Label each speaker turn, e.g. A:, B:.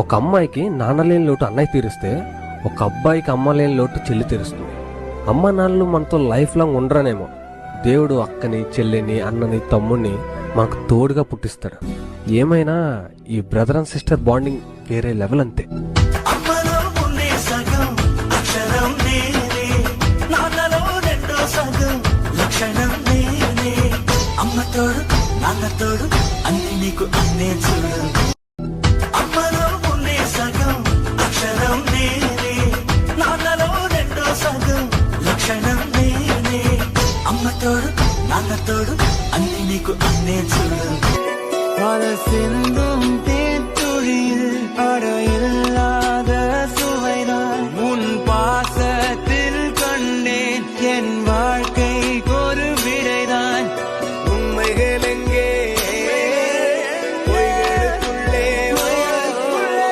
A: ఒక అమ్మాయికి నాన్నలేని లోటు అన్నయ్య తీరిస్తే, ఒక అబ్బాయికి అమ్మ లేని లోటు చెల్లి తీరుస్తుంది. అమ్మ నాన్నలు మనతో లైఫ్ లాంగ్ ఉండరనేమో, దేవుడు అక్కని, చెల్లిని, అన్నని, తమ్ముడిని మనకు తోడుగా పుట్టిస్తాడు. ఏమైనా ఈ బ్రదర్ అండ్ సిస్టర్ బాండింగ్ వేరే లెవెల్ అంతే.
B: నాన్నతోడు అన్ని నీకు అన్నే చూడు. అమ్మలో ఉండే సగం అక్షరం నేనే, నాన్నలో రెండో సగం లక్షణం నేనే. అమ్మతోడు నాన్నతోడు అన్ని నీకు అన్నే చూడు.